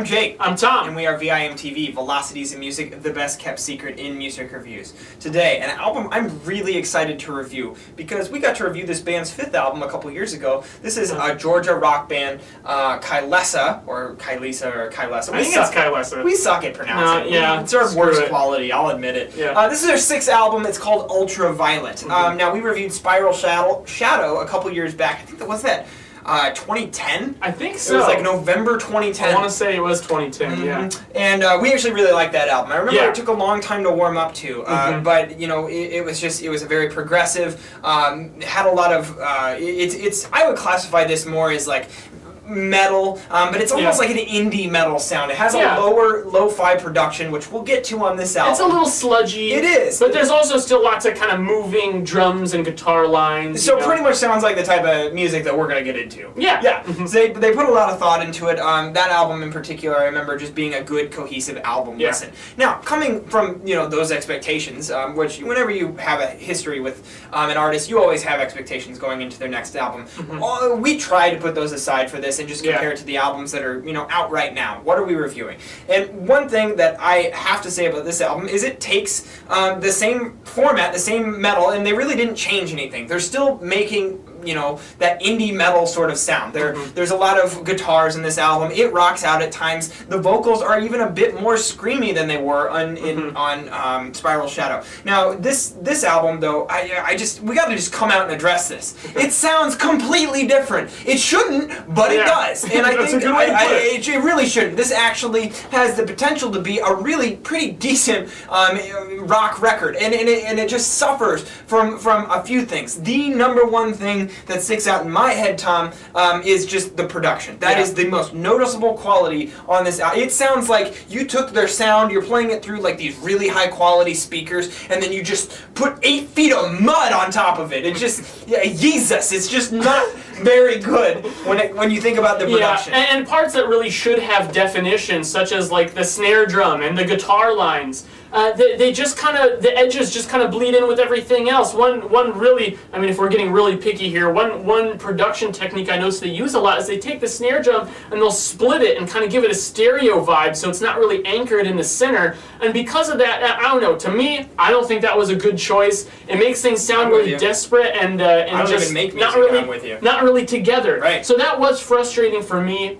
I'm Jake. I'm Tom. And we are VIMTV, Velocities in Music, the best kept secret in music reviews. Today, an album I'm really excited to review because we got to review this band's fifth album a couple years ago. This is a Georgia rock band, Kylesa, or Kylesa, or Kylesa. I think it's Kylesa. We suck at pronouncing. Yeah, it's our worst quality, I'll admit it. Yeah. This is their sixth album. It's called Ultraviolet. Now, we reviewed Spiral Shadow a couple years back. I think that was that. 2010? I think so. It was like November 2010. I want to say it was 2010, yeah. And we actually really liked that album. I remember it took a long time to warm up to, but you know, it was a very progressive, had a lot of, I would classify this more as like metal, but it's almost like an indie metal sound. It has a lower lo-fi production, which we'll get to on this album. It's a little sludgy. It is. But there's also still lots of kind of moving drums and guitar lines. So pretty much sounds like the type of music that we're going to get into. Yeah. Yeah. So they put a lot of thought into it. That album in particular, I remember just being a good, cohesive album listen. Now, coming from, you know, those expectations, which whenever you have a history with an artist, you always have expectations going into their next album. We try to put those aside for this and just compare it to the albums that are, you know, out right now. What are we reviewing? And one thing that I have to say about this album is it takes the same format, the same metal, and they really didn't change anything. They're still making, you know, that indie metal sort of sound. There's a lot of guitars in this album. It rocks out at times. The vocals are even a bit more screamy than they were on Spiral Shadow. Now, this album, though, we got to just come out and address this. It sounds completely different. It shouldn't, but it does. And I think it really shouldn't. This actually has the potential to be a really pretty decent rock record, and it just suffers from a few things. The number one thing that sticks out in my head, Tom, is just the production. That is the most noticeable quality on this album. It sounds like you took their sound, you're playing it through like these really high quality speakers, and then you just put 8 feet of mud on top of it. It just, Jesus, it's just not very good when you think about the production. Yeah, and parts that really should have definition, such as like the snare drum and the guitar lines. They just kind of, the edges just kind of bleed in with everything else. One really, I mean, if we're getting really picky here, one production technique I noticed they use a lot is they take the snare drum and they'll split it and kind of give it a stereo vibe, so it's not really anchored in the center. And because of that, I don't know, to me, I don't think that was a good choice. It makes things sound really desperate and just not really together. Right. So that was frustrating for me,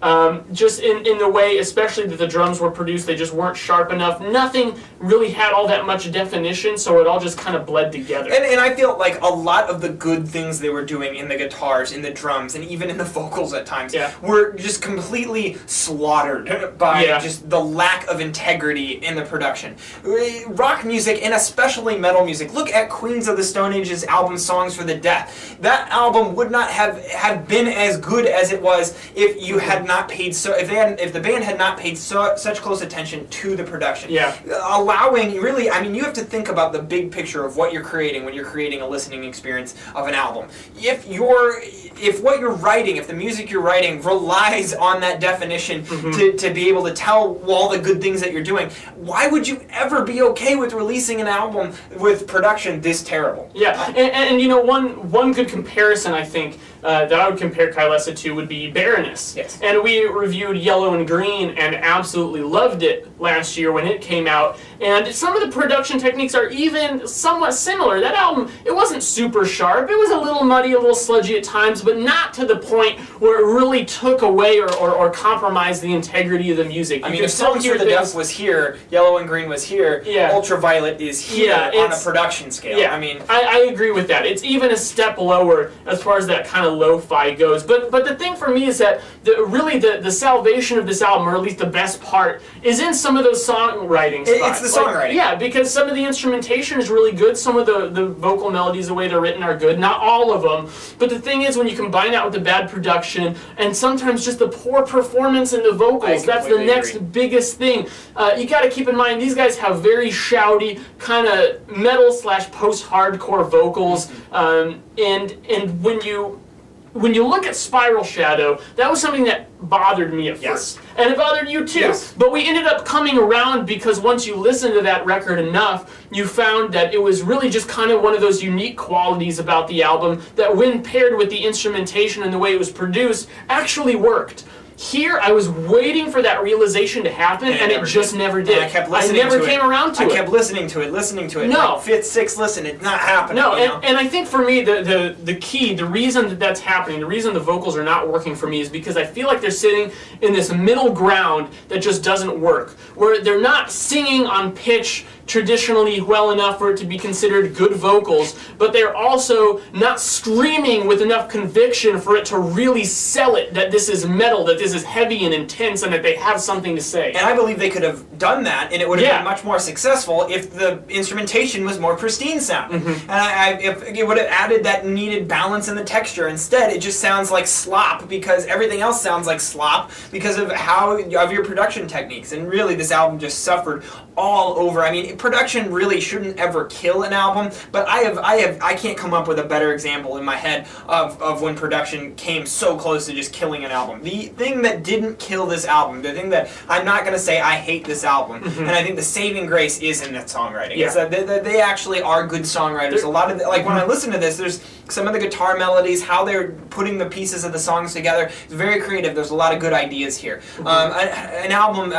just in the way, especially that the drums were produced, they just weren't sharp enough. Nothing really had all that much definition, so it all just kind of bled together. And I feel like a lot of the good things they were doing in the guitars, in the drums, and even in the vocals at times were just completely slaughtered by just the lack of integrity in the production. Rock music, and especially metal music, look at Queens of the Stone Age's album Songs for the Deaf. That album would not have been as good as it was if you had not paid if the band had not paid such close attention to the production. Allowing, really, I mean, you have to think about the big picture of what you're creating when you're creating a listening experience of an album. If what you're writing, if the music you're writing relies on that definition to be able to tell all the good things that you're doing, why would you ever be okay with releasing an album with production this terrible? Yeah, and you know, one good comparison, I think, that I would compare Kylesa to would be Baroness. Yes. And we reviewed Yellow and Green and absolutely loved it last year when it came out. And some of the production techniques are even somewhat similar. That album, it wasn't super sharp. It was a little muddy, a little sludgy at times, but not to the point where it really took away or compromised the integrity of the music. I mean, if Songs for the Deaf was here, Yellow and Green was here, Ultraviolet is here on a production scale. Yeah, I mean, I agree with that. It's even a step lower as far as that kind of lo-fi goes. But the thing for me is that the salvation of this album, or at least the best part, is in some of those songwriting spots. It's the songwriting. Yeah, because some of the instrumentation is really good. Some of the vocal melodies, the way they're written, are good. Not all of them. But the thing is, when you combine that with the bad production and sometimes just the poor performance in the vocals, that's the next biggest thing. You got to keep in mind, these guys have very shouty, kind of metal / post-hardcore vocals. And when you look at Spiral Shadow, that was something that bothered me at first. And it bothered you too. Yes. But we ended up coming around because once you listened to that record enough, you found that it was really just kind of one of those unique qualities about the album that when paired with the instrumentation and the way it was produced, actually worked. Here, I was waiting for that realization to happen, and it just never did. And I kept listening I never to came it. around to it. I kept listening to it. No. Like fifth, sixth listen, it's not happening. No, you know? and I think for me, the key, the reason that's happening, the reason the vocals are not working for me is because I feel like they're sitting in this middle ground that just doesn't work, where they're not singing on pitch traditionally well enough for it to be considered good vocals, but they're also not screaming with enough conviction for it to really sell it that this is metal, that this is heavy and intense, and that they have something to say. And I believe they could have done that, and it would have been much more successful if the instrumentation was more pristine sounding. And if it would have added that needed balance in the texture. Instead, it just sounds like slop because everything else sounds like slop because of your production techniques. And really, this album just suffered all over. I mean, production really shouldn't ever kill an album, but I can't come up with a better example in my head of when production came so close to just killing an album. The thing that didn't kill this album, the thing that I'm not going to say I hate this album, and I think the saving grace is in that songwriting. Yeah. It's that they actually are good songwriters. A lot of like when I listen to this, there's some of the guitar melodies, how they're putting the pieces of the songs together. It's very creative. There's a lot of good ideas here. An album,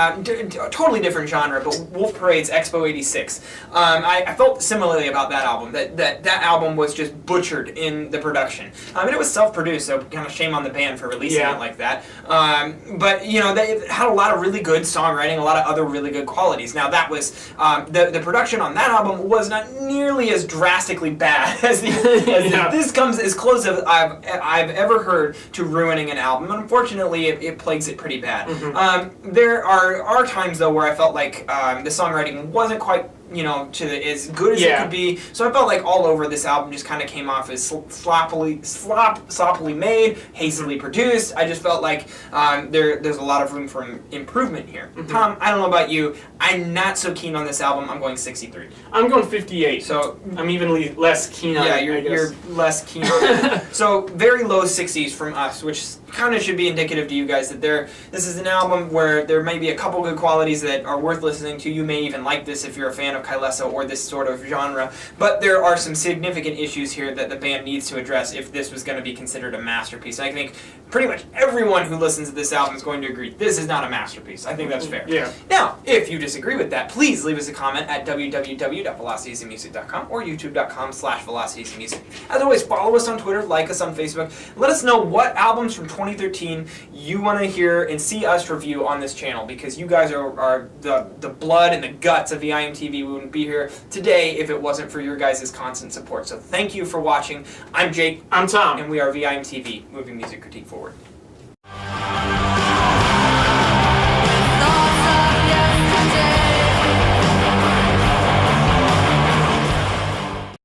totally different genre, but Wolf Parade's Expo 86. I felt similarly about that album. That album was just butchered in the production. And it was self-produced, so kind of shame on the band for releasing it like that. But you know, they had a lot of really good songwriting, a lot of other really good qualities. Now that was the production on that album was not nearly as drastically bad as this comes as close as I've ever heard to ruining an album. Unfortunately, it plagues it pretty bad. There are times though where I felt like the songwriting wasn't quite as good as it could be. So I felt like all over this album just kind of came off as sloppily made, hastily produced. I just felt like there's a lot of room for improvement here. Tom, I don't know about you. I'm not so keen on this album. I'm going 63. I'm going 58. So I'm even less keen on it. Yeah, you're less keen on it. So very low 60s from us, which kind of should be indicative to you guys that this is an album where there may be a couple good qualities that are worth listening to. You may even like this if you're a fan of Kylesa or this sort of genre, but there are some significant issues here that the band needs to address if this was going to be considered a masterpiece. I think pretty much everyone who listens to this album is going to agree this is not a masterpiece. I think that's fair. Yeah. Now, if you disagree with that, please leave us a comment at www.velocitiesandmusic.com or youtube.com/velocitiesandmusic. As always, follow us on Twitter, like us on Facebook. Let us know what albums from 2013 you want to hear and see us review on this channel, because you guys are the blood and the guts of the IMTV. We wouldn't be here today if it wasn't for your guys' constant support. So thank you for watching. I'm Jake. I'm Tom. And we are VIMTV, moving music critique forward.